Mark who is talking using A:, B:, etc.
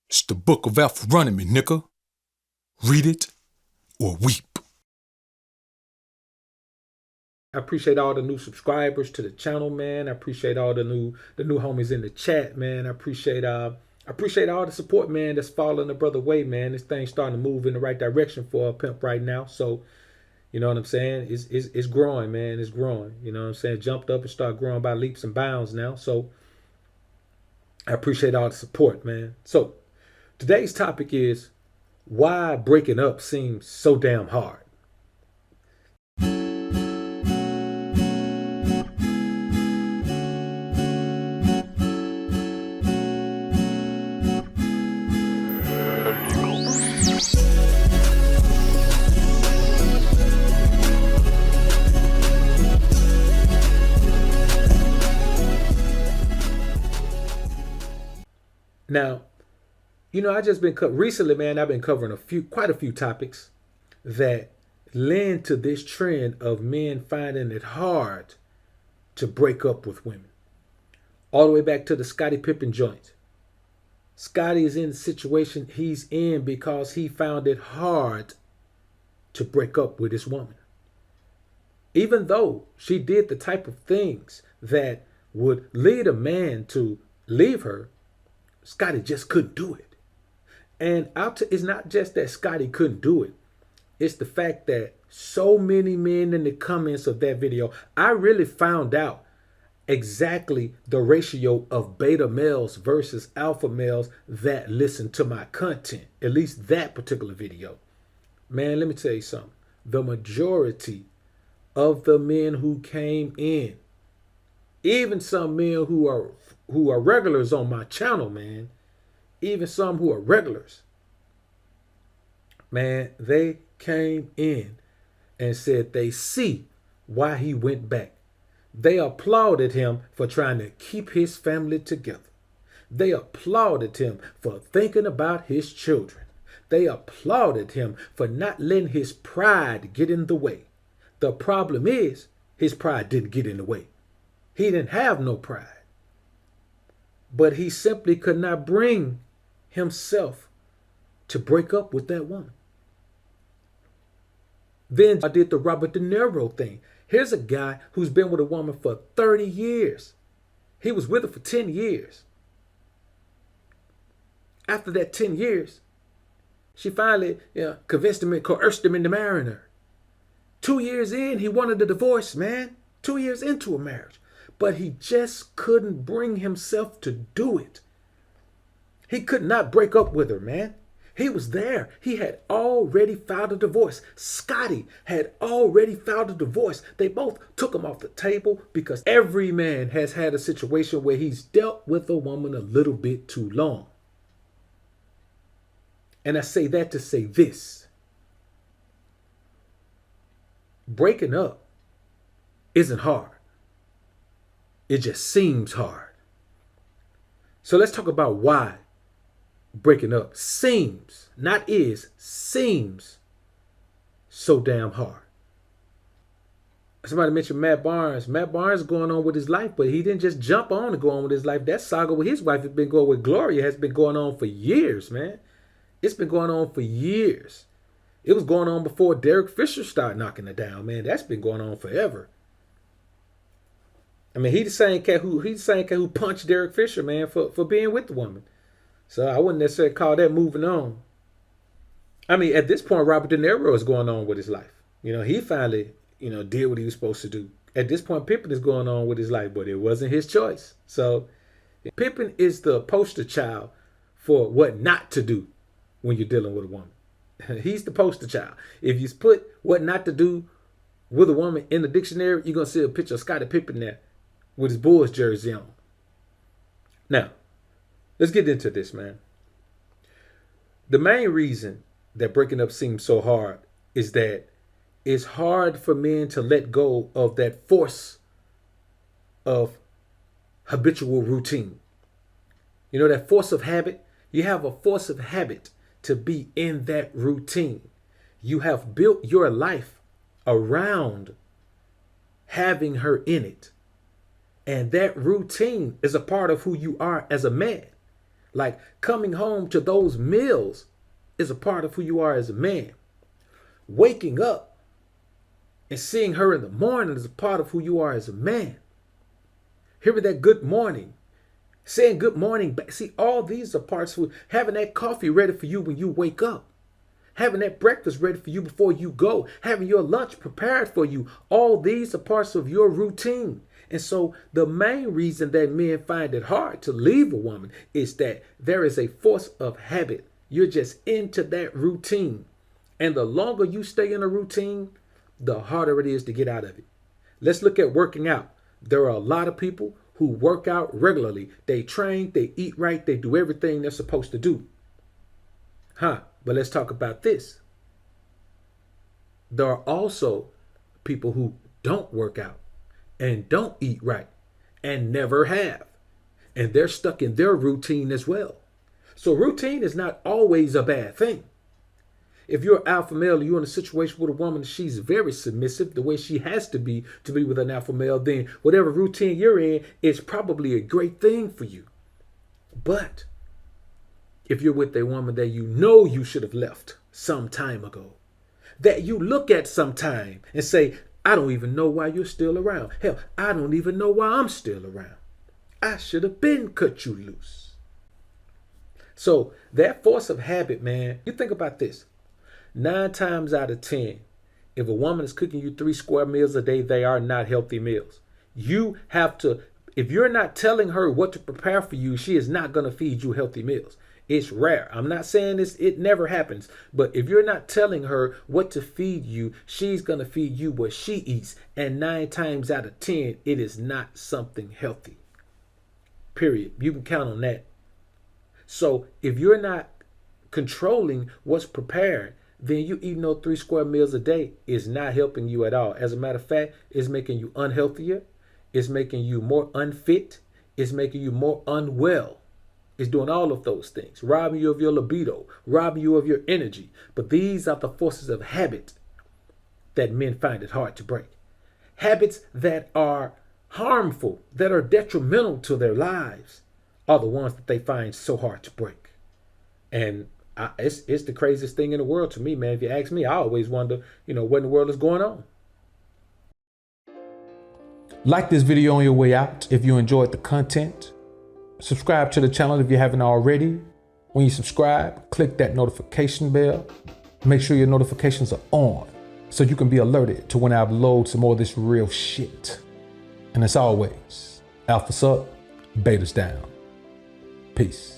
A: It's the book of Alpharonomy, nigga. Read it or weep.
B: I appreciate all the new subscribers to the channel, man. I appreciate all the new homies in the chat, man. I appreciate all the support, man, that's following the brother way, man. This thing's starting to move in the right direction for Pimp right now. So, you know what I'm saying? It's growing, man. It's growing. You know what I'm saying? Jumped up and started growing by leaps and bounds now. So I appreciate all the support, man. So today's topic is why breaking up seems so damn hard. Now, you know, I just been recently, man. I've been covering quite a few topics that lend to this trend of men finding it hard to break up with women. All the way back to the Scottie Pippen joint. Scottie is in the situation he's in because he found it hard to break up with his woman. Even though she did the type of things that would lead a man to leave her, Scottie just couldn't do it. And it's not just that Scottie couldn't do it. It's the fact that so many men in the comments of that video, I really found out exactly the ratio of beta males versus alpha males that listen to my content, at least that particular video. Man, let me tell you something. The majority of the men who came in, even some men who are regulars on my channel, man, even some who are regulars, man, they came in and said they see why he went back. They applauded him for trying to keep his family together. They applauded him for thinking about his children. They applauded him for not letting his pride get in the way. The problem is, his pride didn't get in the way. He didn't have no pride. But he simply could not bring himself to break up with that woman. Then I did the Robert De Niro thing. Here's a guy who's been with a woman for 30 years. He was with her for 10 years. After that 10 years, she finally convinced him and coerced him into marrying her. 2 years in, he wanted a divorce, man. 2 years into a marriage. But he just couldn't bring himself to do it. He could not break up with her, man. He was there. He had already filed a divorce. Scottie had already filed a divorce. They both took him off the table because every man has had a situation where he's dealt with a woman a little bit too long. And I say that to say this. Breaking up isn't hard. It just seems hard. So let's talk about why breaking up seems, not is, seems so damn hard. Somebody mentioned Matt Barnes. Matt Barnes is going on with his life, but he didn't just jump on to go on with his life. That saga with his wife has been going with Gloria has been going on for years, man. It's been going on for years. It was going on before Derek Fisher started knocking it down, man. That's been going on forever. I mean, he's the same cat who punched Derek Fisher, man, for being with the woman. So I wouldn't necessarily call that moving on. I mean, at this point, Robert De Niro is going on with his life. You know, he finally, did what he was supposed to do. At this point, Pippen is going on with his life, but it wasn't his choice. So Pippen is the poster child for what not to do when you're dealing with a woman. He's the poster child. If you put what not to do with a woman in the dictionary, you're going to see a picture of Scottie Pippen there with his Bulls jersey on. Now, let's get into this, man. The main reason that breaking up seems so hard is that it's hard for men to let go of that force of habitual routine. You know, that force of habit? You have a force of habit to be in that routine. You have built your life around having her in it. And that routine is a part of who you are as a man. Like coming home to those meals is a part of who you are as a man. Waking up and seeing her in the morning is a part of who you are as a man. Hearing that good morning, saying good morning back. See, all these are parts of having that coffee ready for you when you wake up. Having that breakfast ready for you before you go. Having your lunch prepared for you. All these are parts of your routine. And so the main reason that men find it hard to leave a woman is that there is a force of habit. You're just into that routine. And the longer you stay in a routine, the harder it is to get out of it. Let's look at working out. There are a lot of people who work out regularly. They train, they eat right, they do everything they're supposed to do. But let's talk about this. There are also people who don't work out and don't eat right and never have. And they're stuck in their routine as well. So routine is not always a bad thing. If you're an alpha male, you're in a situation with a woman, she's very submissive, the way she has to be with an alpha male, then whatever routine you're in is probably a great thing for you. But if you're with a woman that you know you should have left some time ago, that you look at sometime and say, I don't even know why you're still around. Hell, I don't even know why I'm still around. I should have been cut you loose. So that force of habit, man, you think about this. 9 times out of 10, if a woman is cooking you 3 square meals a day, they are not healthy meals. You have to, if you're not telling her what to prepare for you, she is not going to feed you healthy meals. It's rare. I'm not saying this, it never happens. But if you're not telling her what to feed you, she's going to feed you what she eats. And 9 times out of 10, it is not something healthy. Period. You can count on that. So if you're not controlling what's prepared, then you eating those 3 square meals a day is not helping you at all. As a matter of fact, it's making you unhealthier. It's making you more unfit. It's making you more unwell. It's doing all of those things, robbing you of your libido, robbing you of your energy. But these are the forces of habit that men find it hard to break. Habits that are harmful, that are detrimental to their lives, are the ones that they find so hard to break. And it's the craziest thing in the world to me, man. If you ask me, I always wonder, what in the world is going on.
A: Like this video on your way out if you enjoyed the content. Subscribe to the channel if you haven't already. When you subscribe, click that notification bell. Make sure your notifications are on so you can be alerted to when I upload some more of this real shit. And as always, alphas up, betas down. Peace.